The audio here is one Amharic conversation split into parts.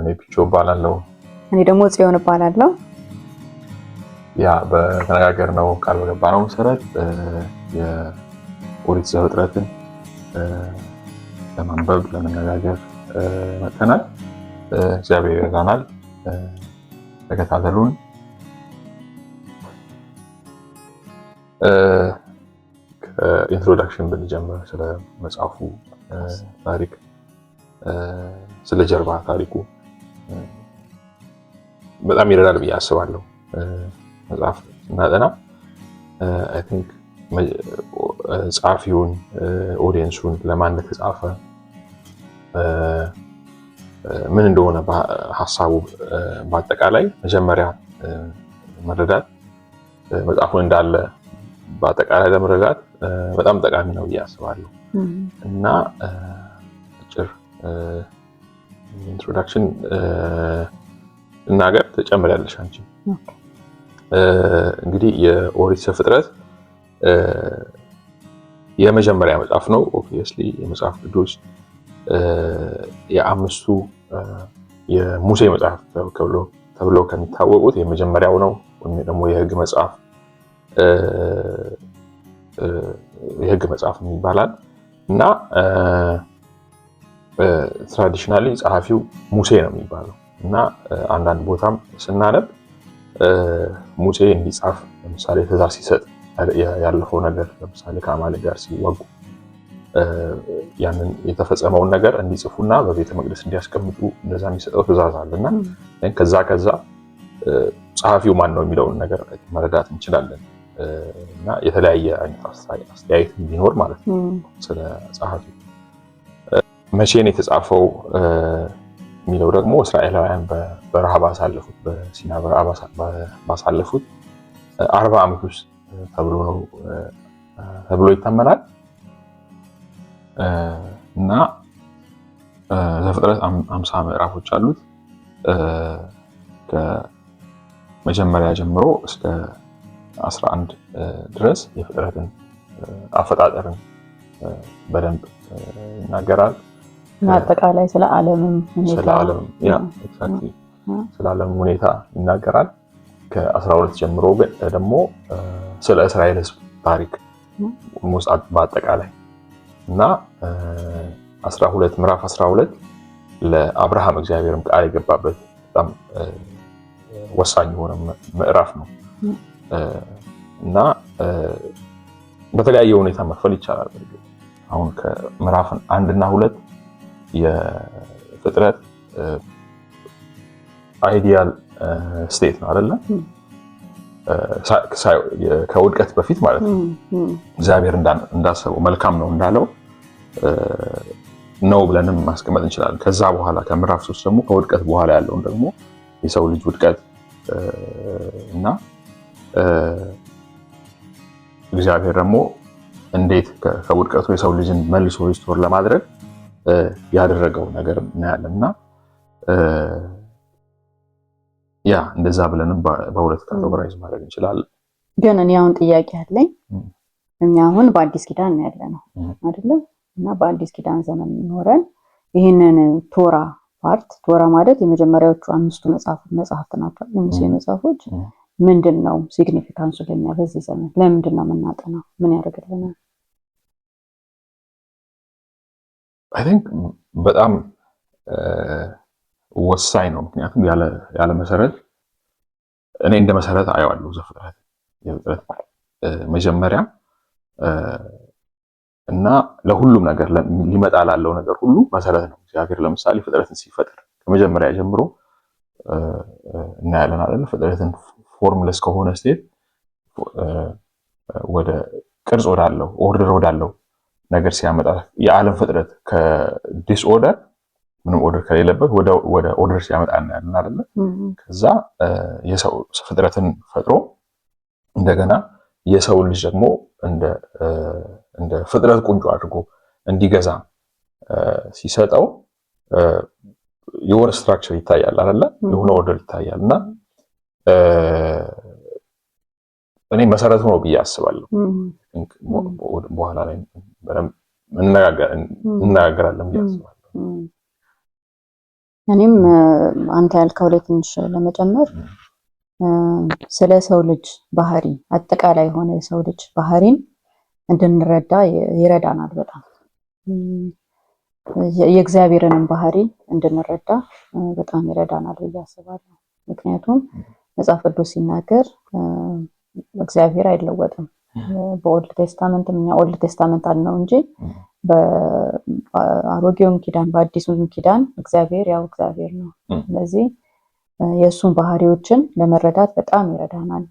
እኔ ፒቾ እባላለሁ። እኔ ደግሞ ጽዮን እባላለሁ። ያ በተነጋገርነው ቃል በገባነው መሰረት የኦሪት ዘፍጥረትን ለማንበብ ለመነጋገር መጥተናል። እግዚአብሔር ይረዳናል። ተከታተሉን። ከኢንትሮዳክሽን ብንጀምር ስለ መጽሐፉ ታሪክ ስለ ጀርባ ታሪኩ በጣም ይረዳል ብዬ አስባለሁ። መጽሐፍ እናጠና አይ ቲንክ ጸሐፊውን ኦዲየንሱን ለማን እንደተጻፈ ምን እንደሆነ ሐሳቡ በአጠቃላይ መጀመሪያ መረዳት መጽሐፉን እንዳለ በአጠቃላይ ለመረዳት በጣም ጠቃሚ ነው ብዬ አስባለሁ እና አጭር ኢንትሮዳክሽን እናገር ተጨምሪያለሽ አንቺ። እንግዲህ የኦሪት ዘፍጥረት የመጀመሪያ መጽሐፍ ነው። ኦብቪየስሊ የመጽሐፍ ቅዱስ የአምስቱ የሙሴ መጽሐፍ ተብለው ከሚታወቁት የመጀመሪያው ነው። ወይም ደግሞ የሕግ መጽሐፍ ይባላል እና ትራዲሽናሊ ጸሐፊው ሙሴ ነው የሚባለው እና አንዳንድ ቦታም ስናነብ ሙሴ እንዲጻፍ ለምሳሌ ትእዛዝ ሲሰጥ ያለፈው ነገር ለምሳሌ ከአማሌቅ ጋር ሲዋጉ ያንን የተፈጸመውን ነገር እንዲጽፉና በቤተ መቅደስ እንዲያስቀምጡ እንደዛ የሚሰጠው ትእዛዝ አለና ከዛ ጸሐፊው ማን ነው የሚለውን ነገር መረዳት እንችላለን እና የተለያየ አይነት አስተያየት ቢኖር ማለት ነው ስለ ጸሐፊው። መቼ ነው የተጻፈው የሚለው ደግሞ እስራኤላውያን በበረሃ ባሳለፉት በሲና በረሃ ባሳለፉት 40 ዓመት ውስጥ ተብሎ ይታመናል እና ዘፍጥረት 50 ምዕራፎች አሉት። ከመጀመሪያ ጀምሮ እስከ 11 ድረስ የፍጥረትን አፈጣጠርን በደንብ ይናገራል። አጠቃላይ ስለ ዓለምም ሁኔታ ይናገራል። ከ12 ጀምሮ ግን ደግሞ ስለ እስራኤል ሕዝብ ታሪክ በአጠቃላይ እና 12 ምዕራፍ 12 ለአብርሃም እግዚአብሔርም ቃል የገባበት በጣም ወሳኝ የሆነ ምዕራፍ ነው እና በተለያየ ሁኔታ መክፈል ይቻላል። አሁን ከምዕራፍ 1 እና 2 የፍጥረት አይዲያል ስቴት ነው አይደለ? ከውድቀት በፊት ማለት ነው። እግዚአብሔር እንዳሰበው መልካም ነው እንዳለው ነው ብለንም ማስቀመጥ እንችላለን። ከዛ በኋላ ከምዕራፍ 3 ደግሞ ከውድቀት በኋላ ያለውን ደግሞ የሰው ልጅ ውድቀት እና እግዚአብሔር ደግሞ እንዴት ከውድቀቱ የሰው ልጅን መልሶ ሪስቶር ለማድረግ ያደረገው ነገር እናያለን እና ያ እንደዛ ብለንም በሁለት ካቴጎራይዝ ማድረግ እንችላለን። ግን እኔ አሁን ጥያቄ አለኝ። እኛ አሁን በአዲስ ኪዳን ነው ያለነው አይደለም? እና በአዲስ ኪዳን ዘመን ኖረን ይህንን ቶራ ማለት የመጀመሪያዎቹ 5ቱ መጽሐፍት ናቸው። የሙሴ መጽሐፎች ምንድነው ሲግኒፊካንሱ ለኛ በዚህ ዘመን ለምንድን ነው የምናጠናው? ምን ያደርግልናል? አይ ቲንክ በጣም ወሳኝ ነው። ምክንያቱም ያለ መሰረት እኔ እንደ መሰረት አየዋለሁ ዘፍጥረት መጀመሪያ እና ለሁሉም ነገር ሊመጣ ላለው ነገር ሁሉ መሰረት ነው። እግዚአብሔር ለምሳሌ ፍጥረትን ሲፈጥር ከመጀመሪያ ጀምሮ እናያለን አይደል? ፍጥረትን ፎርምለስ ከሆነ ስቴት ወደ ቅርጽ ወዳለው ኦርደር ወዳለው ነገር ሲያመጣ የዓለም ፍጥረት ከዲስኦርደር ምንም ኦርደር ከሌለበት ወደ ኦርደር ሲያመጣ እናያለን አይደል? ከዛ የሰው ፍጥረትን ፈጥሮ እንደገና የሰው ልጅ ደግሞ እንደ ፍጥረት ቁንጮ አድርጎ እንዲገዛ ሲሰጠው የሆነ ስትራክቸር ይታያል አይደል? የሆነ ኦርደር ይታያል እና እኔ መሰረቱ ነው ብዬ አስባለሁ። በኋላ ላይ በደንብ እንነጋገራለን ብዬ አስባለሁ። እኔም አንተ ያልከው ላይ ትንሽ ለመጨመር ስለ ሰው ልጅ ባህሪ አጠቃላይ የሆነ የሰው ልጅ ባህሪን እንድንረዳ ይረዳናል። በጣም የእግዚአብሔርንም ባህሪ እንድንረዳ በጣም ይረዳናል ብዬ አስባለሁ። ምክንያቱም መጽሐፍ ቅዱስ ሲናገር እግዚአብሔር አይለወጥም። በኦልድ ቴስታመንት እኛ ኦልድ ቴስታመንት አልነው እንጂ በአሮጌውም ኪዳን በአዲሱም ኪዳን እግዚአብሔር ያው እግዚአብሔር ነው። ስለዚህ የእሱን ባህሪዎችን ለመረዳት በጣም ይረዳናል።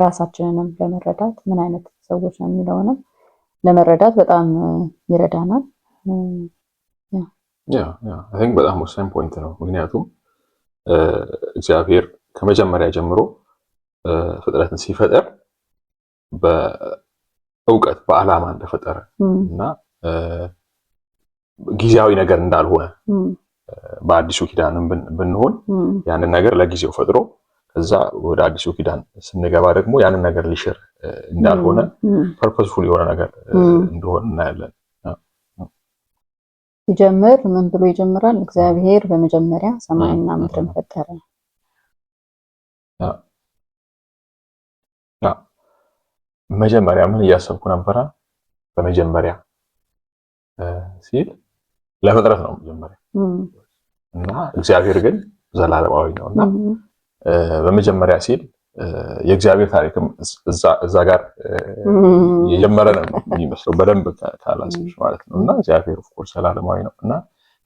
ራሳችንንም ለመረዳት ምን አይነት ሰዎች ነው የሚለውንም ለመረዳት በጣም ይረዳናል። አይ ቲንክ በጣም ወሳኝ ፖይንት ነው። ምክንያቱም እግዚአብሔር ከመጀመሪያ ጀምሮ ፍጥረትን ሲፈጠር በእውቀት በዓላማ እንደፈጠረ እና ጊዜያዊ ነገር እንዳልሆነ በአዲሱ ኪዳንም ብንሆን ያንን ነገር ለጊዜው ፈጥሮ ከዛ ወደ አዲሱ ኪዳን ስንገባ ደግሞ ያንን ነገር ሊሽር እንዳልሆነ ፐርፐስፉል የሆነ ነገር እንደሆነ እናያለን። ሲጀምር ምን ብሎ ይጀምራል? እግዚአብሔር በመጀመሪያ ሰማይና ምድርን ፈጠረ። መጀመሪያ ምን እያሰብኩ ነበረ? በመጀመሪያ ሲል ለፍጥረት ነው መጀመሪያ እና እግዚአብሔር ግን ዘላለማዊ ነውና በመጀመሪያ ሲል የእግዚአብሔር ታሪክም እዛ ጋር የጀመረ ነው የሚመስለው በደንብ ካላሰብሽ ማለት ነው። እና እግዚአብሔር ኦፍ ኮርስ ዘላለማዊ ነው እና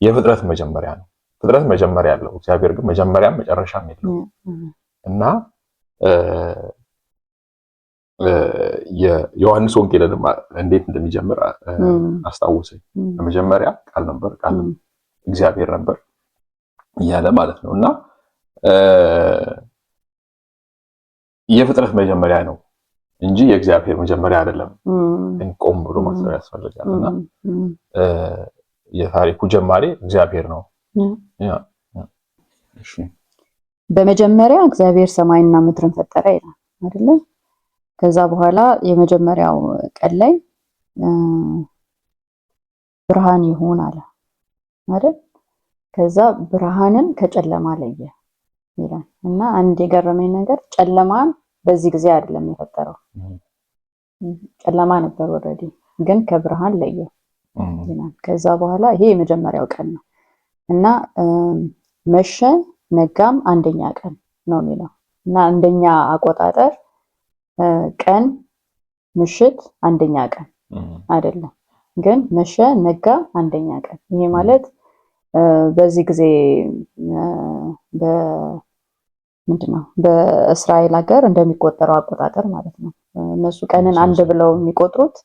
የፍጥረት መጀመሪያ ነው። ፍጥረት መጀመሪያ ያለው እግዚአብሔር ግን መጀመሪያም መጨረሻም የለውም እና የዮሐንስ ወንጌልንም እንዴት እንደሚጀምር አስታውሰኝ። በመጀመሪያ ቃል ነበር፣ ቃልም እግዚአብሔር ነበር እያለ ማለት ነው እና የፍጥረት መጀመሪያ ነው እንጂ የእግዚአብሔር መጀመሪያ አይደለም። ቆም ብሎ ማሰብ ያስፈልጋል እና የታሪኩ ጀማሪ እግዚአብሔር ነው። በመጀመሪያ እግዚአብሔር ሰማይና ምድርን ፈጠረ ይላል አይደለ? ከዛ በኋላ የመጀመሪያው ቀን ላይ ብርሃን ይሁን አለ አይደል? ከዛ ብርሃንን ከጨለማ ለየ ይላል እና አንድ የገረመኝ ነገር ጨለማን በዚህ ጊዜ አይደለም የፈጠረው። ጨለማ ነበር ኦልሬዲ፣ ግን ከብርሃን ለየው ይላል። ከዛ በኋላ ይሄ የመጀመሪያው ቀን ነው እና መሸ ነጋም አንደኛ ቀን ነው የሚለው እና አንደኛ አቆጣጠር ቀን ምሽት አንደኛ ቀን አይደለም፣ ግን መሸ ነጋ አንደኛ ቀን። ይሄ ማለት በዚህ ጊዜ ምንድነው በእስራኤል ሀገር እንደሚቆጠረው አቆጣጠር ማለት ነው። እነሱ ቀንን አንድ ብለው የሚቆጥሩት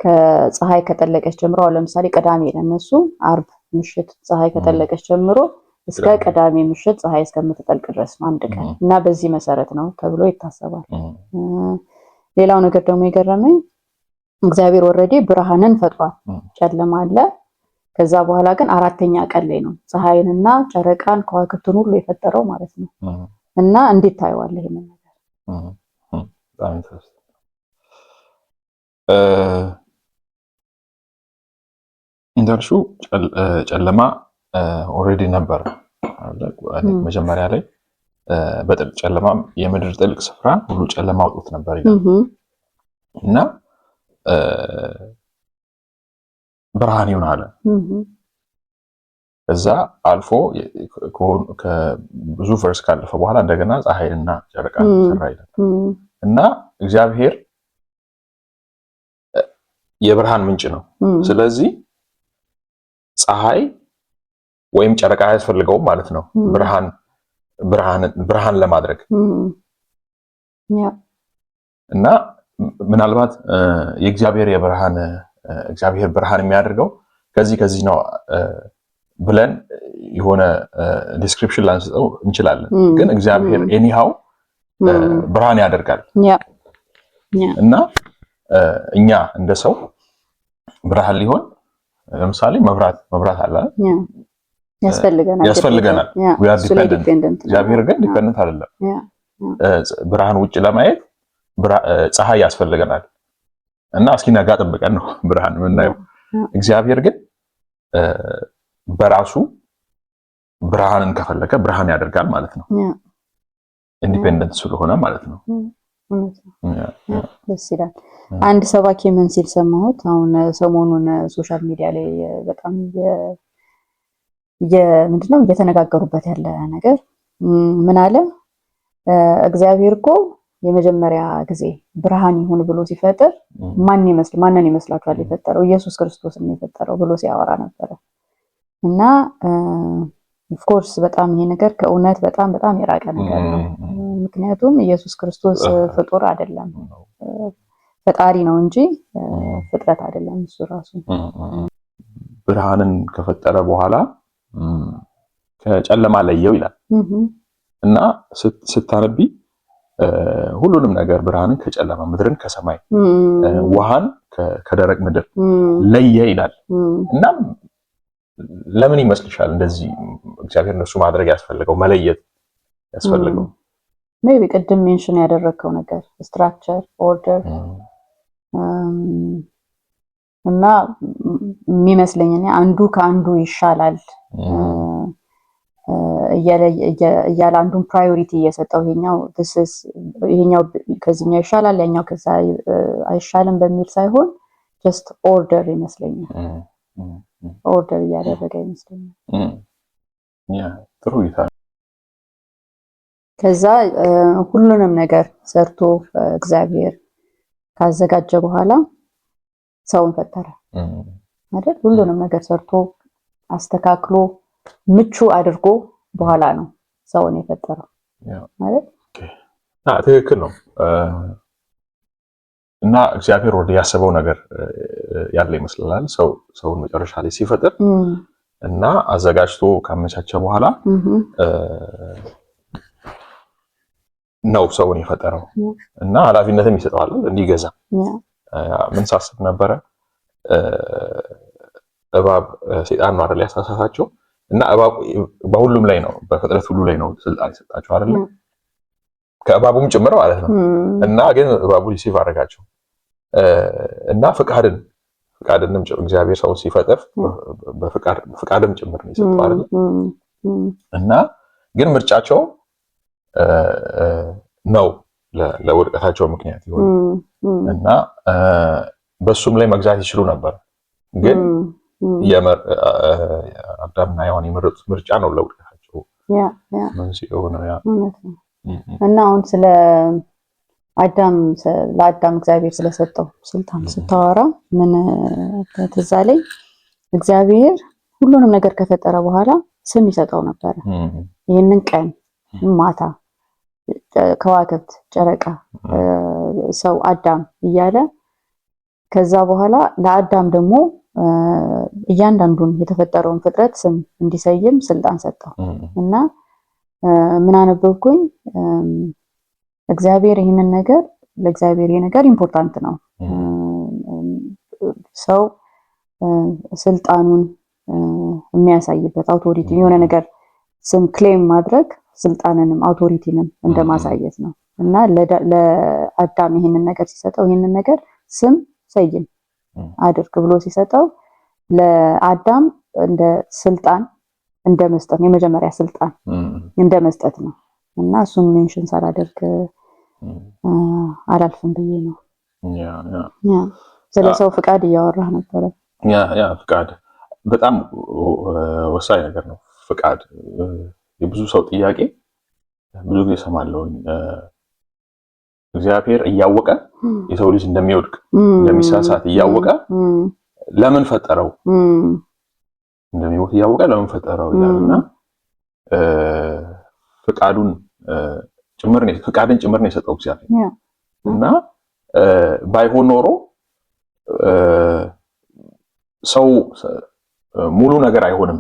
ከፀሐይ ከጠለቀች ጀምሮ፣ ለምሳሌ ቅዳሜ ለነሱ አርብ ምሽት ፀሐይ ከጠለቀች ጀምሮ እስከ ቅዳሜ ምሽት ፀሐይ እስከምትጠልቅ ድረስ ነው አንድ ቀን እና በዚህ መሰረት ነው ተብሎ ይታሰባል። ሌላው ነገር ደግሞ የገረመኝ እግዚአብሔር ኦልሬዲ ብርሃንን ፈጥሯል፣ ጨለማ አለ። ከዛ በኋላ ግን አራተኛ ቀን ላይ ነው ፀሐይንና ጨረቃን ከዋክብትን ሁሉ የፈጠረው ማለት ነው። እና እንዴት ታየዋለህ ይሄንን ነገር? በጣም ኢንተረስቲንግ። እንዳልሽው ጨለማ ኦልሬዲ ነበር መጀመሪያ ላይ በጥልቅ ጨለማ የምድር ጥልቅ ስፍራ ሁሉ ጨለማ አውጥቶት ነበር ይላል እና ብርሃን ይሁን አለ። ከዛ አልፎ ከብዙ ቨርስ ካለፈ በኋላ እንደገና ፀሐይንና ጨረቃን ሰራ ይላል እና እግዚአብሔር የብርሃን ምንጭ ነው። ስለዚህ ፀሐይ ወይም ጨረቃ አያስፈልገውም ማለት ነው ብርሃን ለማድረግ እና ምናልባት የእግዚአብሔር እግዚአብሔር ብርሃን የሚያደርገው ከዚህ ነው ብለን የሆነ ዲስክሪፕሽን ላንሰጠው እንችላለን። ግን እግዚአብሔር ኤኒሃው ብርሃን ያደርጋል እና እኛ እንደ ሰው ብርሃን ሊሆን ለምሳሌ መብራት አለ ያስፈልገናል። we are dependent። እግዚአብሔር ግን ዲፔንደንት አይደለም። ብርሃን ውጭ ለማየት ፀሐይ ያስፈልገናል እና እስኪነጋ ጠብቀን ነው ብርሃን የምናየው። እግዚአብሔር ግን በራሱ ብርሃንን ከፈለገ ብርሃን ያደርጋል ማለት ነው። ኢንዲፔንደንት ስለሆነ ማለት ነው። ደስ ይላል። አንድ ሰባኪ ምን ሲል ሰማሁት፣ አሁን ሰሞኑን ሶሻል ሚዲያ ላይ በጣም ምንድነው እየተነጋገሩበት ያለ ነገር ምን አለ፣ እግዚአብሔር እኮ የመጀመሪያ ጊዜ ብርሃን ይሁን ብሎ ሲፈጥር ማንን ይመስላችኋል የፈጠረው? ኢየሱስ ክርስቶስን የፈጠረው ብሎ ሲያወራ ነበረ። እና ኦፍኮርስ በጣም ይሄ ነገር ከእውነት በጣም በጣም የራቀ ነገር ነው። ምክንያቱም ኢየሱስ ክርስቶስ ፍጡር አይደለም፣ ፈጣሪ ነው እንጂ ፍጥረት አይደለም። እሱ ራሱ ብርሃንን ከፈጠረ በኋላ ከጨለማ ለየው ይላል እና ስታነቢ ሁሉንም ነገር ብርሃንን ከጨለማ ምድርን ከሰማይ ውሃን ከደረቅ ምድር ለየ ይላል። እና ለምን ይመስልሻል እንደዚህ እግዚአብሔር እነሱ ማድረግ ያስፈልገው መለየት ያስፈልገው? ሜቢ ቅድም ሜንሽን ያደረግከው ነገር ስትራክቸር ኦርደር እና የሚመስለኝ እኔ አንዱ ከአንዱ ይሻላል እያለ አንዱን ፕራዮሪቲ እየሰጠው ይሄኛው ከዚህኛው ይሻላል ያኛው ከዛ አይሻልም በሚል ሳይሆን ጀስት ኦርደር ይመስለኛል። ኦርደር እያደረገ ይመስለኛል። ጥሩ ይታል። ከዛ ሁሉንም ነገር ሰርቶ እግዚአብሔር ካዘጋጀ በኋላ ሰውን ፈጠረ አይደል? ሁሉንም ነገር ሰርቶ አስተካክሎ ምቹ አድርጎ በኋላ ነው ሰውን የፈጠረው አይደል? ትክክል ነው። እና እግዚአብሔር ወደ ያሰበው ነገር ያለ ይመስላል። ሰውን መጨረሻ ላይ ሲፈጥር እና አዘጋጅቶ ካመቻቸ በኋላ ነው ሰውን የፈጠረው እና ኃላፊነትም ይሰጠዋል እንዲገዛ። ምን ሳስብ ነበረ እባብ ሰይጣን ነው አይደል ያሳሳታቸው እና እባብ በሁሉም ላይ ነው በፍጥረት ሁሉ ላይ ነው ስልጣን የሰጣቸው አይደል ከእባቡም ጭምር ማለት ነው። እና ግን እባቡ ሪሲቭ አደረጋቸው እና ፍቃድንም እግዚአብሔር ሰው ሲፈጥር በፍቃድም ጭምር ነው የሰጠው አይደል እና ግን ምርጫቸው ነው ለውድቀታቸው ምክንያት ይሆን እና በሱም ላይ መግዛት ይችሉ ነበር። ግን አዳምና ሔዋን የመረጡት ምርጫ ነው ለውድቀታቸው መንስኤ ሆነው። እና አሁን ለአዳም እግዚአብሔር ስለሰጠው ስልጣን ስታወራ ምን ትዝ አለኝ፣ እግዚአብሔር ሁሉንም ነገር ከፈጠረ በኋላ ስም ይሰጠው ነበረ። ይህንን ቀን፣ ማታ፣ ከዋክብት፣ ጨረቃ፣ ሰው፣ አዳም እያለ ከዛ በኋላ ለአዳም ደግሞ እያንዳንዱን የተፈጠረውን ፍጥረት ስም እንዲሰይም ስልጣን ሰጠው። እና ምን አነበብኩኝ፣ እግዚአብሔር ይህንን ነገር ለእግዚአብሔር ይሄ ነገር ኢምፖርታንት ነው። ሰው ስልጣኑን የሚያሳይበት አውቶሪቲ የሆነ ነገር ስም ክሌም ማድረግ ስልጣንንም አውቶሪቲንም እንደማሳየት ነው። እና ለአዳም ይሄንን ነገር ሲሰጠው ይሄንን ነገር ስም ሰይም አድርግ ብሎ ሲሰጠው ለአዳም እንደ ስልጣን እንደ መስጠት ነው፣ የመጀመሪያ ስልጣን እንደ መስጠት ነው። እና እሱን ሜንሽን ሳላደርግ አላልፍም ብዬ ነው። ስለ ሰው ፍቃድ እያወራህ ነበረ። ፍቃድ በጣም ወሳኝ ነገር ነው። ፍቃድ የብዙ ሰው ጥያቄ ብዙ ጊዜ እሰማለሁ። እግዚአብሔር እያወቀ የሰው ልጅ እንደሚወድቅ እንደሚሳሳት እያወቀ ለምን ፈጠረው? እንደሚሞት እያወቀ ለምን ፈጠረው ይላልና ፍቃድን ጭምር ነው የሰጠው እግዚአብሔር። እና ባይሆን ኖሮ ሰው ሙሉ ነገር አይሆንም።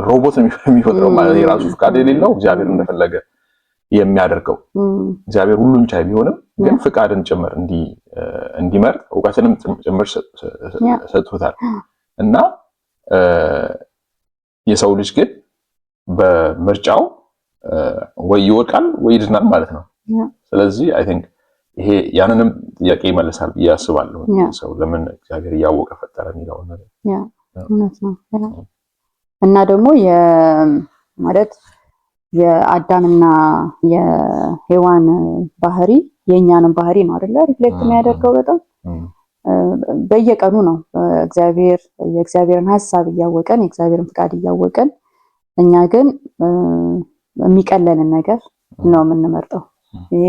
ሮቦት የሚፈጥረው ማለት የራሱ ፍቃድ የሌለው እግዚአብሔር እንደፈለገ የሚያደርገው እግዚአብሔር ሁሉን ቻይ ቢሆንም ግን ፍቃድን ጭምር እንዲመርጥ እውቀትንም ጭምር ሰጥቶታል። እና የሰው ልጅ ግን በምርጫው ወይ ይወድቃል ወይ ይድናል ማለት ነው። ስለዚህ አይ ቲንክ ይሄ ያንንም ጥያቄ ይመልሳል ብዬ አስባለሁ። ሰው ለምን እግዚአብሔር እያወቀ ፈጠረ የሚለው ነገር እና ደግሞ ማለት የአዳምና የሔዋን ባህሪ የእኛንም ባህሪ ነው አይደለ ሪፍሌክት የሚያደርገው በጣም በየቀኑ ነው። የእግዚአብሔርን ሀሳብ እያወቀን የእግዚአብሔርን ፍቃድ እያወቀን እኛ ግን የሚቀለንን ነገር ነው የምንመርጠው። ይሄ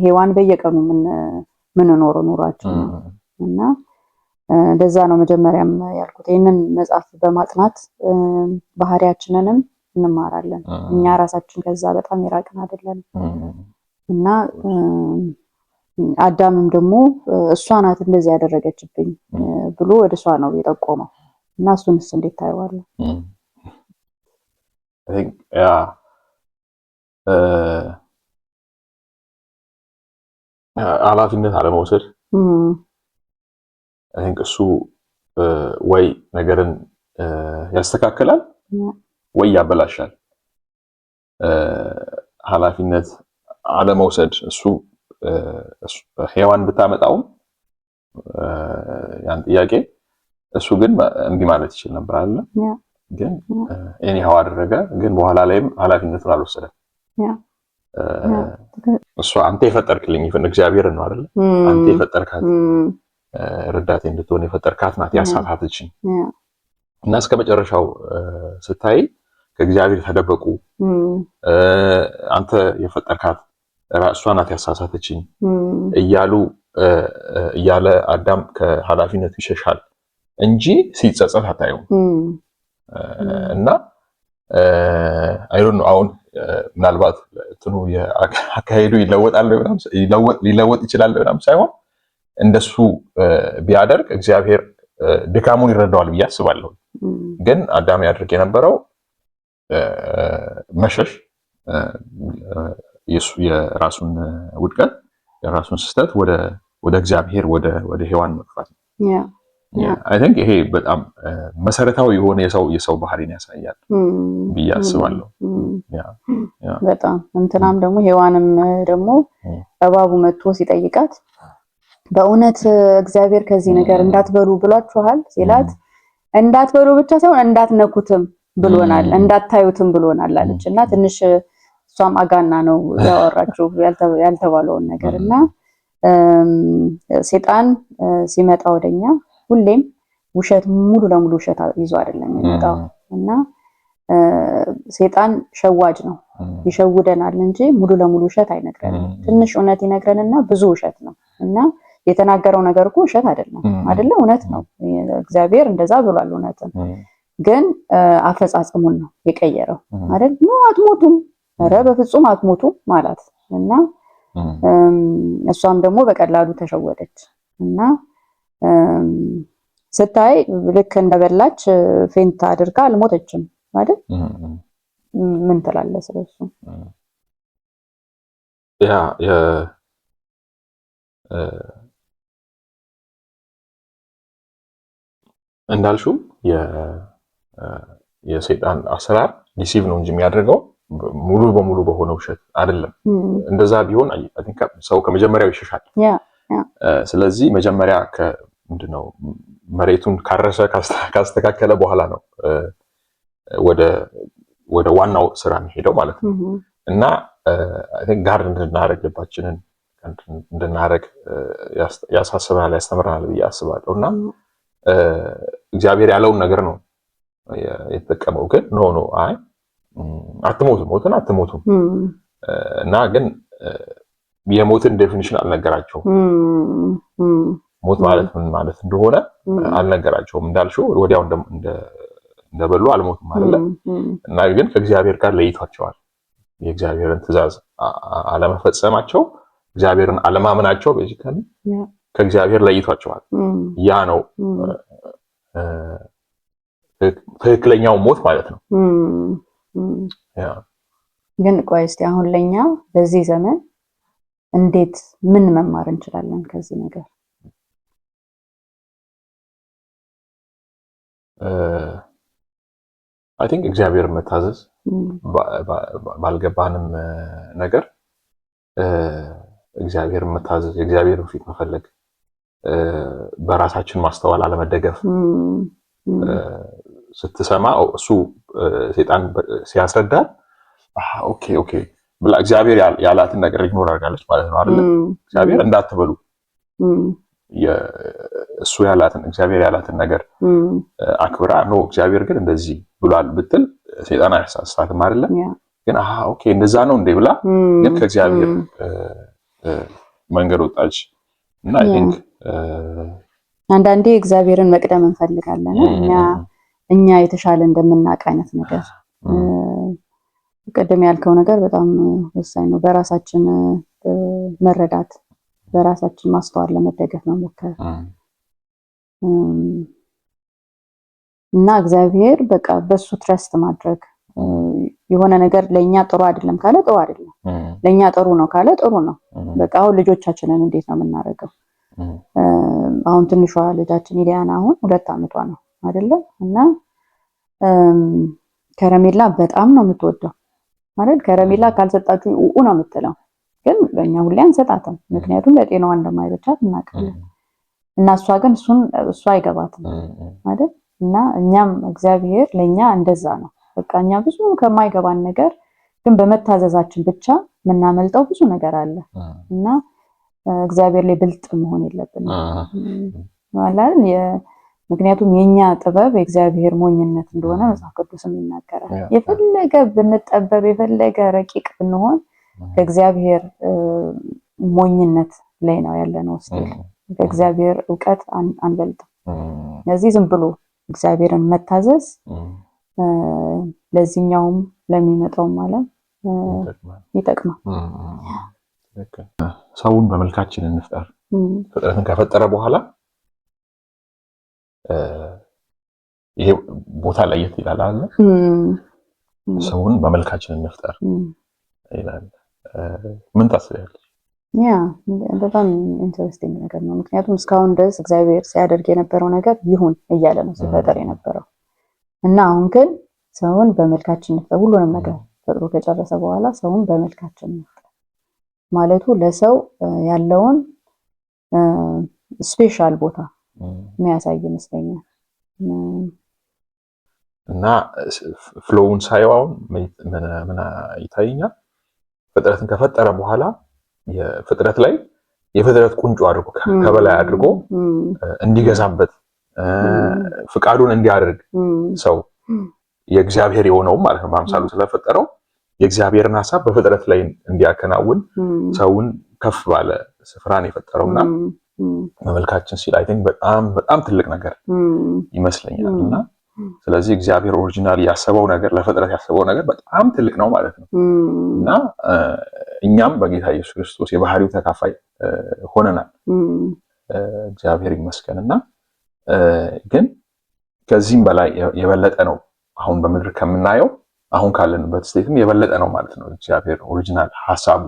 ሔዋን በየቀኑ የምንኖረው ኑሯችን ነው እና እንደዛ ነው መጀመሪያም ያልኩት። ይህንን መጽሐፍ በማጥናት ባህሪያችንንም እንማራለን። እኛ ራሳችን ከዛ በጣም የራቅን አይደለም እና አዳምም ደግሞ እሷ ናት እንደዚህ ያደረገችብኝ ብሎ ወደ እሷ ነው የጠቆመው እና እሱንስ እንዴት ታየዋለህ? ኃላፊነት አለመውሰድ እሱ ወይ ነገርን ያስተካክላል ወይ ያበላሻል። ኃላፊነት አለመውሰድ እሱ ሔዋን ብታመጣው ያን ጥያቄ እሱ ግን እምቢ ማለት ይችል ነበር አይደል? ግን ኤኒሃው አደረገ። ግን በኋላ ላይም ኃላፊነቱን አልወሰደም። እሱ አንተ የፈጠርክልኝ እግዚአብሔር ነው አይደል? አንተ የፈጠርካት ረዳቴ እንድትሆን የፈጠርካት ናት ያሳታተችኝ እና እስከ መጨረሻው ስታይ ከእግዚአብሔር ተደበቁ አንተ የፈጠርካት እሷ ናት ያሳሳተችኝ እያለ አዳም ከኃላፊነቱ ይሸሻል እንጂ ሲጸጸት አታየውም። እና አይዶን ነው አሁን ምናልባት እንትኑ የአካሄዱ ሊለወጥ ይችላል ምናምን ሳይሆን እንደሱ ቢያደርግ እግዚአብሔር ድካሙን ይረዳዋል ብዬ አስባለሁ። ግን አዳም ያድርግ የነበረው መሸሽ፣ የራሱን ውድቀት የራሱን ስህተት ወደ እግዚአብሔር ወደ ሔዋን መግፋት ነው። አይ ቲንክ ይሄ በጣም መሰረታዊ የሆነ የሰው ባህሪን ያሳያል ብዬ አስባለሁ። በጣም እንትናም ደግሞ ሔዋንም ደግሞ እባቡ መጥቶ ሲጠይቃት በእውነት እግዚአብሔር ከዚህ ነገር እንዳትበሉ ብሏችኋል ሲላት እንዳትበሉ ብቻ ሳይሆን እንዳትነኩትም ብሎናል እንዳታዩትም ብሎናል አለች እና ትንሽ እሷም አጋና ነው ያወራችው ያልተባለውን ነገር እና ሰይጣን ሲመጣ ወደኛ ሁሌም ውሸት ሙሉ ለሙሉ ውሸት ይዞ አይደለም የሚመጣው እና ሰይጣን ሸዋጅ ነው ይሸውደናል እንጂ ሙሉ ለሙሉ ውሸት አይነግረንም። ትንሽ እውነት ይነግረንና ብዙ ውሸት ነው እና የተናገረው ነገር እኮ ውሸት አይደለም እውነት ነው። እግዚአብሔር እንደዛ ብሏል እውነትን ግን አፈጻጸሙን ነው የቀየረው አይደል? ነው አትሞቱም፣ ኧረ በፍጹም አትሞቱም ማለት እና እሷም ደግሞ በቀላሉ ተሸወደች እና ስታይ ልክ እንደበላች ፌንት አድርጋ አልሞተችም አይደል? ምን ትላለህ ስለሱ? እንዳልሽው የሰይጣን አሰራር ዲሲቭ ነው እንጂ የሚያደርገው ሙሉ በሙሉ በሆነ ውሸት አይደለም። እንደዛ ቢሆን ሰው ከመጀመሪያው ይሸሻል። ስለዚህ መጀመሪያ ምንድነው መሬቱን ካረሰ ካስተካከለ በኋላ ነው ወደ ዋናው ስራ የሚሄደው ማለት ነው። እና አይ ቲንክ ጋር እንድናረግ ልባችንን እንድናረግ ያሳስበናል፣ ያስተምረናል ብዬ አስባለሁ። እና እግዚአብሔር ያለውን ነገር ነው የተጠቀመው። ግን ኖ አይ ሞትን አትሞቱም እና ግን የሞትን ዴፊኒሽን አልነገራቸውም። ሞት ማለት ምን ማለት እንደሆነ አልነገራቸውም። እንዳልሽው ወዲያው እንደበሉ አልሞቱም አይደለም። እና ግን ከእግዚአብሔር ጋር ለይቷቸዋል። የእግዚአብሔርን ትእዛዝ አለመፈጸማቸው፣ እግዚአብሔርን አለማመናቸው ቤዚካሊ ከእግዚአብሔር ለይቷቸዋል። ያ ነው ትክክለኛው ሞት ማለት ነው። ግን ቆይ እስቲ አሁን ለኛ በዚህ ዘመን እንዴት ምን መማር እንችላለን ከዚህ ነገር? አይ ቲንክ እግዚአብሔር መታዘዝ ባልገባንም ነገር እግዚአብሔር መታዘዝ፣ የእግዚአብሔርን ፊት መፈለግ፣ በራሳችን ማስተዋል አለመደገፍ፣ ስትሰማ እሱ ሰይጣን ሲያስረዳ ኦኬ ብላ እግዚአብሔር ያላትን ነገር ኢግኖር አድርጋለች ማለት ነው አይደል? እግዚአብሔር እንዳትበሉ እሱ ያላትን እግዚአብሔር ያላትን ነገር አክብራ ነው እግዚአብሔር ግን እንደዚህ ብሏል ብትል ሰይጣን አያሳሳትም አይደል? ግን ኦኬ እንደዛ ነው እንዴ ብላ ግን ከእግዚአብሔር መንገድ ወጣች እና አይ ቲንክ አንዳንዴ እግዚአብሔርን መቅደም እንፈልጋለን እኛ የተሻለ እንደምናውቅ አይነት ነገር ቀደም ያልከው ነገር በጣም ወሳኝ ነው። በራሳችን መረዳት በራሳችን ማስተዋል ለመደገፍ መሞከር እና እግዚአብሔር በቃ በሱ ትረስት ማድረግ የሆነ ነገር ለኛ ጥሩ አይደለም ካለ ጥሩ አይደለም ለኛ ጥሩ ነው ካለ ጥሩ ነው። በቃ አሁን ልጆቻችንን እንዴት ነው የምናደርገው? አሁን ትንሿ ልጃችን ኢሊያና አሁን 2 ዓመቷ ነው አይደለ? እና ከረሜላ በጣም ነው የምትወደው ማለት ከረሜላ ካልሰጣችሁ ነው የምትለው። ግን በእኛ ሁሌ አንሰጣትም ምክንያቱም ለጤናዋ እንደማይበጃት እናውቃለን። እና እሷ ግን እሷ አይገባትም አይደል? እና እኛም እግዚአብሔር ለኛ እንደዛ ነው። በቃ እኛ ብዙ ከማይገባን ነገር ግን በመታዘዛችን ብቻ የምናመልጠው ብዙ ነገር አለ። እና እግዚአብሔር ላይ ብልጥ መሆን የለብንም ማለት ምክንያቱም የኛ ጥበብ የእግዚአብሔር ሞኝነት እንደሆነ መጽሐፍ ቅዱስም ይናገራል። የፈለገ ብንጠበብ የፈለገ ረቂቅ ብንሆን ከእግዚአብሔር ሞኝነት ላይ ነው ያለነው። ከእግዚአብሔር ዕውቀት አንበልጥም። ስለዚህ ዝም ብሎ እግዚአብሔርን መታዘዝ ለዚህኛውም ለሚመጣውም ዓለም ይጠቅማል። ሰውን በመልካችን እንፍጠር ፍጥረትን ከፈጠረ በኋላ ይሄ ቦታ ላይ የት ይላል አለ ሰውን በመልካችን እንፍጠር ይላል። ምን ታስቢያለሽ? ያ በጣም ኢንተረስቲንግ ነገር ነው። ምክንያቱም እስካሁን ድረስ እግዚአብሔር ሲያደርግ የነበረው ነገር ይሁን እያለ ነው ሲፈጠር የነበረው እና አሁን ግን ሰውን በመልካችን እንፍጠር ሁሉንም ነገር ፈጥሮ ከጨረሰ በኋላ ሰውን በመልካችን እንፍጠር ማለቱ ለሰው ያለውን ስፔሻል ቦታ የሚያሳይ ይመስለኛል። እና ፍሎውን ሳይዋውን ምን ይታየኛል? ፍጥረትን ከፈጠረ በኋላ የፍጥረት ላይ የፍጥረት ቁንጮ አድርጎ ከበላይ አድርጎ እንዲገዛበት ፍቃዱን እንዲያደርግ ሰው የእግዚአብሔር የሆነው ማለት ነው በአምሳሉ ስለፈጠረው የእግዚአብሔርን ሐሳብ በፍጥረት ላይ እንዲያከናውን ሰውን ከፍ ባለ ስፍራን የፈጠረውና በመልካችን ሲል አይ ቲንክ በጣም ትልቅ ነገር ይመስለኛል። እና ስለዚህ እግዚአብሔር ኦሪጂናሊ ያሰበው ነገር ለፍጥረት ያሰበው ነገር በጣም ትልቅ ነው ማለት ነው። እና እኛም በጌታ ኢየሱስ ክርስቶስ የባህሪው ተካፋይ ሆነናል እግዚአብሔር ይመስገንና ግን ከዚህም በላይ የበለጠ ነው አሁን በምድር ከምናየው አሁን ካለንበት ስቴትም የበለጠ ነው ማለት ነው እግዚአብሔር ኦሪጂናል ሐሳቡ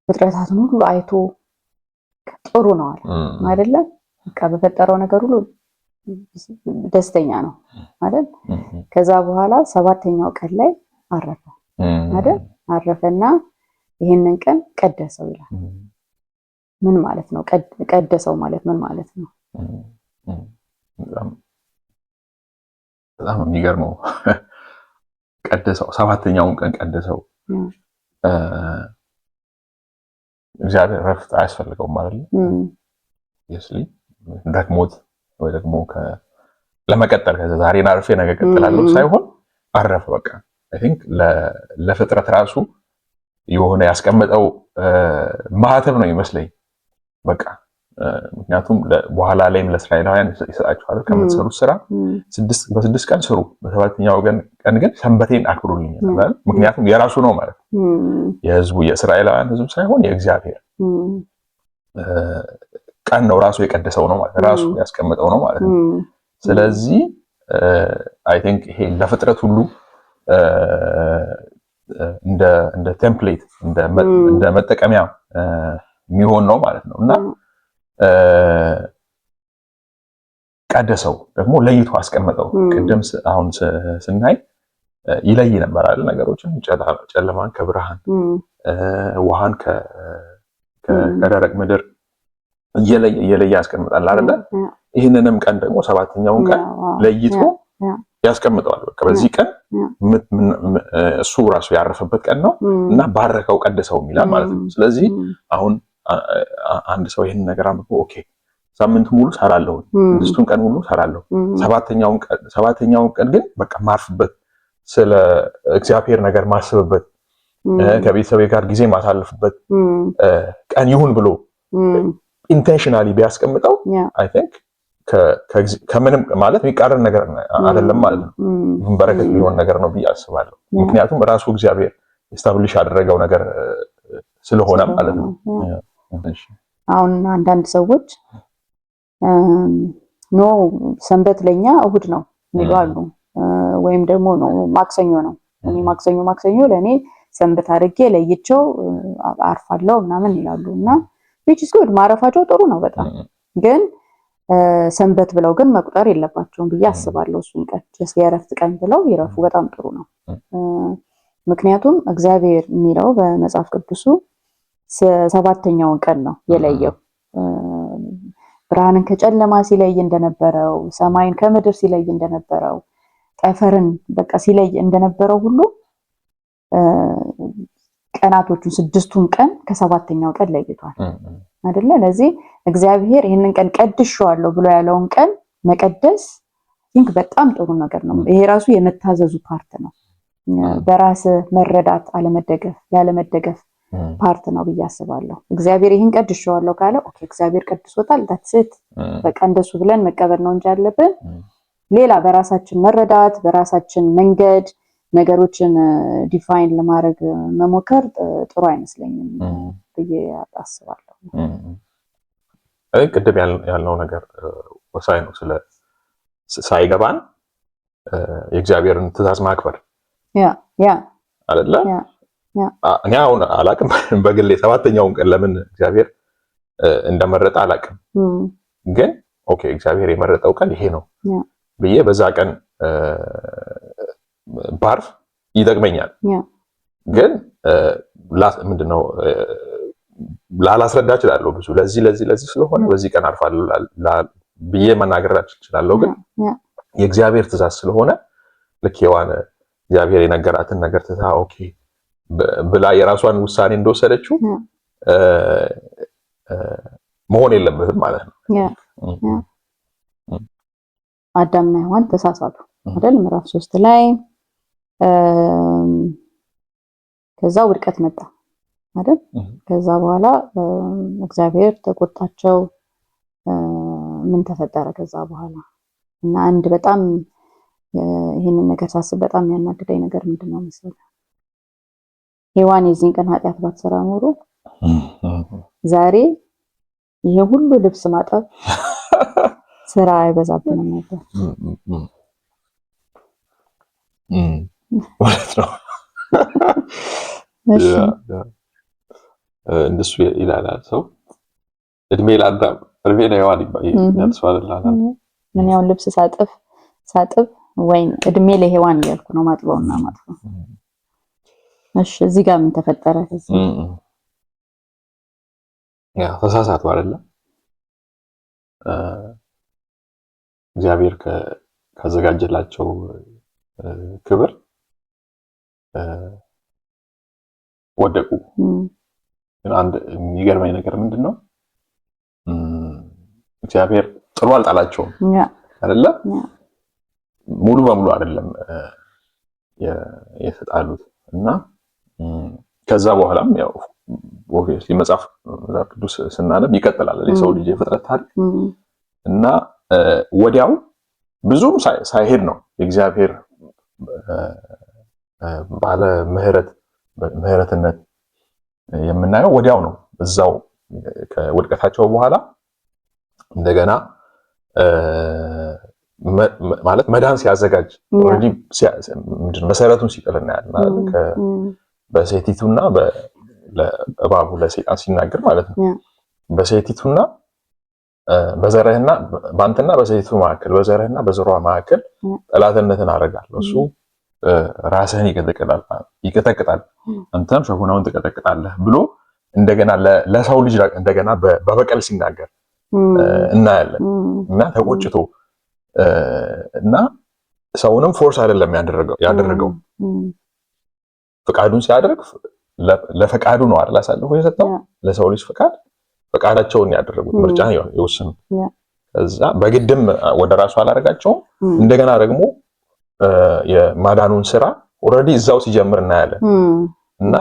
ፍጥረታትን ሁሉ አይቶ ጥሩ ነው አይደለ? በቃ በፈጠረው ነገር ሁሉ ደስተኛ ነው አይደል? ከዛ በኋላ 7ኛው ቀን ላይ አረፈ አይደል? አረፈና ይሄንን ቀን ቀደሰው ይላል። ምን ማለት ነው? ቀደሰው ማለት ምን ማለት ነው? በጣም የሚገርመው ቀደሰው 7ኛውን ቀን ቀደሰው። እግዚአብሔር ረፍት አያስፈልገውም ማለት ነው። የስሊ ደክሞት ወይ ደግሞ ለመቀጠል ከዛሬን አርፌ ነገ ቀጥላለሁ ሳይሆን አረፈ በቃ። አይ ቲንክ ለፍጥረት ራሱ የሆነ ያስቀመጠው ማህተም ነው ይመስለኝ በቃ። ምክንያቱም በኋላ ላይም ለእስራኤላውያን ይሰጣቸዋል ከምትሰሩት ስራ በ6 ቀን ስሩ፣ በ7ኛው ቀን ግን ሰንበቴን አክብሩልኝ ማለት ምክንያቱም የራሱ ነው ማለት ነው። የህዝቡ የእስራኤላውያን ህዝብ ሳይሆን የእግዚአብሔር ቀን ነው፣ ራሱ የቀደሰው ነው ማለት ራሱ ያስቀመጠው ነው ማለት ነው። ስለዚህ አይ ቲንክ ይሄ ለፍጥረት ሁሉ እንደ ቴምፕሌት እንደ መጠቀሚያ የሚሆን ነው ማለት ነው። እና ቀደሰው ደግሞ ለይቶ አስቀመጠው። ቅድም አሁን ስናይ ይለይ ነበር አይደል? ነገሮችን ጨለማን ከብርሃን ውሃን ከደረቅ ምድር እየለየ ያስቀምጣል አይደል? ይህንንም ቀን ደግሞ 7ኛውን ቀን ለይቶ ያስቀምጠዋል። በቃ በዚህ ቀን እሱ ራሱ ያረፈበት ቀን ነው እና ባረከው ቀደሰው ይላል ማለት ነው። ስለዚህ አሁን አንድ ሰው ይሄን ነገር አምጥቶ ኦኬ ሳምንቱ ሙሉ ሰራለሁ፣ 6ቱን ቀን ሙሉ ሰራለሁ፣ ሰባተኛውን ቀን ግን በቃ ማርፍበት፣ ስለ እግዚአብሔር ነገር ማስብበት፣ ከቤተሰቤ ጋር ጊዜ ማሳለፍበት ቀን ይሁን ብሎ ኢንቴንሽናሊ ቢያስቀምጠው አይ ቲንክ ከምንም ማለት የሚቃረን ነገር አይደለም ማለት ነው። በረከት ሊሆን ነገር ነው ብዬ አስባለሁ። ምክንያቱም ራሱ እግዚአብሔር ኤስታብሊሽ ያደረገው ነገር ስለሆነ ማለት ነው። አሁን አንዳንድ ሰዎች ኖ ሰንበት ለኛ እሁድ ነው የሚሉ አሉ። ወይም ደግሞ ነው ማክሰኞ ነው፣ እኔ ማክሰኞ ለኔ ሰንበት አድርጌ ለይቼው አርፋለሁ ምናምን ይላሉ። እና which is good ማረፋቸው ጥሩ ነው በጣም ግን ሰንበት ብለው ግን መቁጠር የለባቸውም ብዬ አስባለሁ። እሱን ቀን ጀስት የእረፍት ቀን ብለው ይረፉ በጣም ጥሩ ነው። ምክንያቱም እግዚአብሔር የሚለው በመጽሐፍ ቅዱሱ ሰባተኛውን ቀን ነው የለየው። ብርሃንን ከጨለማ ሲለይ እንደነበረው፣ ሰማይን ከምድር ሲለይ እንደነበረው፣ ጠፈርን በቃ ሲለይ እንደነበረው ሁሉ ቀናቶቹን 6ቱን ቀን ከሰባተኛው ቀን ለይቷል አይደለ? ለዚህ እግዚአብሔር ይሄንን ቀን ቀድሼዋለሁ ብሎ ያለውን ቀን መቀደስ ቲንክ በጣም ጥሩ ነገር ነው። ይሄ ራሱ የመታዘዙ ፓርት ነው። በራስ መረዳት ያለመደገፍ ፓርት ነው ብዬ አስባለሁ። እግዚአብሔር ይሄን ቀድሼዋለሁ ካለ ኦኬ እግዚአብሔር ቀድሶታል ዳትስት በቃ እንደሱ ብለን መቀበል ነው እንጂ አለብን ሌላ በራሳችን መረዳት በራሳችን መንገድ ነገሮችን ዲፋይን ለማድረግ መሞከር ጥሩ አይመስለኝም ብዬ አስባለሁ። ቅድም ያልነው ነገር ወሳኝ ነው። ሳይገባን የእግዚአብሔርን ትእዛዝ ማክበር አይደለ? እኔ አሁን አላቅም በግሌ ሰባተኛውን ቀን ለምን እግዚአብሔር እንደመረጠ አላቅም። ግን ኦኬ እግዚአብሔር የመረጠው ቀን ይሄ ነው ብዬ በዛ ቀን ባርፍ ይጠቅመኛል። ግን ምንድነው ላላስረዳ እችላለሁ ብዙ ለዚህ ስለሆነ በዚህ ቀን አርፋለሁ ብዬ መናገር እችላለሁ። ግን የእግዚአብሔር ትእዛዝ ስለሆነ ልክ ሔዋን እግዚአብሔር የነገራትን ነገር ትታ ኦኬ ብላ የራሷን ውሳኔ እንደወሰደችው መሆን የለበትም ማለት ነው። አዳምና ሔዋን ተሳሳቱ አይደል? ምዕራፍ 3 ላይ ከዛ ውድቀት መጣ አይደል? ከዛ በኋላ እግዚአብሔር ተቆጣቸው። ምን ተፈጠረ ከዛ በኋላ? እና አንድ በጣም ይሄንን ነገር ሳስብ በጣም ያናደደኝ ነገር ምንድነው መሰለህ? ሔዋን የዚህን ቀን ኃጢአት ባትሰራ ኖሮ ዛሬ ይሄ ሁሉ ልብስ ማጠብ ስራ አይበዛብንም ነበር። ማለት ነው። እንደሱ ይላል ሰው እድሜ ለአዳም እድሜ ለሔዋን ይባላል። ምን ያው ልብስ ሳጥብ ወይን እድሜ ለሔዋን እያልኩ ነው ማጥበውና ማጥበው። እሺ እዚህ ጋር ምን ተፈጠረ? ያ ተሳሳቱ አይደለ? እግዚአብሔር ካዘጋጀላቸው ክብር ወደቁ። ግን አንድ የሚገርመኝ ነገር ምንድነው እግዚአብሔር ጥሩ አልጣላቸውም አይደለ? ሙሉ በሙሉ አይደለም የተጣሉት እና ከዛ በኋላም ያው ኦብቪየስሊ መጽሐፍ ቅዱስ ስናነብ ይቀጥላል የሰው ልጅ የፍጥረት ታሪክ እና ወዲያው ብዙም ሳይሄድ ነው የእግዚአብሔር ባለ ምህረትነት የምናየው ወዲያው ነው። እዛው ከውድቀታቸው በኋላ እንደገና ማለት መዳን ሲያዘጋጅ ኦልሬዲ ምንድነው መሰረቱን ሲጥል እናያለን ማለት በሴቲቱና ለእባቡ ለሰይጣን ሲናገር ማለት ነው። በሴቲቱና በዘርህና ባንተና በሴቲቱ መካከል በዘርህና በዘሯ መካከል ጠላትነትን አደርጋለሁ፣ እሱ ራስህን ይቀጠቅጣል አንተም ሸሁናውን ትቀጠቅጣለህ ብሎ እንደገና ለሰው ልጅ እንደገና በበቀል ሲናገር እናያለን እና ተቆጭቶ እና ሰውንም ፎርስ አይደለም ያደረገው ፈቃዱን ሲያደርግ ለፈቃዱ ነው አይደል አሳልፎ የሰጠው ለሰው ልጅ ፈቃዳቸውን ያደረጉት ምርጫ ይወስኑ ከዛ በግድም ወደ ራሱ አላረጋቸውም እንደገና ደግሞ የማዳኑን ስራ ኦሬዲ እዛው ሲጀምር እናያለን እና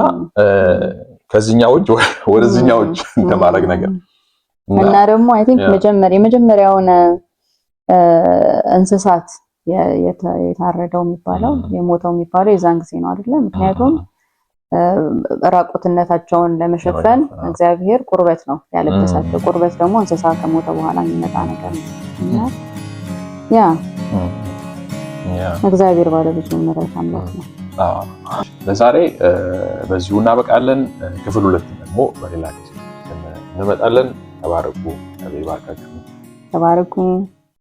ከዚህኛው እጅ ወደዚህኛው እጅ እንደማድረግ ነገር እና ደግሞ አይ ቲንክ የመጀመሪያውን እንስሳት የታረደው የሚባለው የሞተው የሚባለው የዛን ጊዜ ነው አይደለ ምክንያቱም ራቁትነታቸውን ለመሸፈን እግዚአብሔር ቁርበት ነው ያለበሳቸው ቁርበት ደግሞ እንስሳ ከሞተ በኋላ የሚመጣ ነገር ነው እና ያ እግዚአብሔር ባለብዙ ምሕረት አምላክ ነው ለዛሬ በዚሁ እናበቃለን ክፍል 2 ደግሞ በሌላ ጊዜ እንመጣለን ተባረኩ ተባረኩ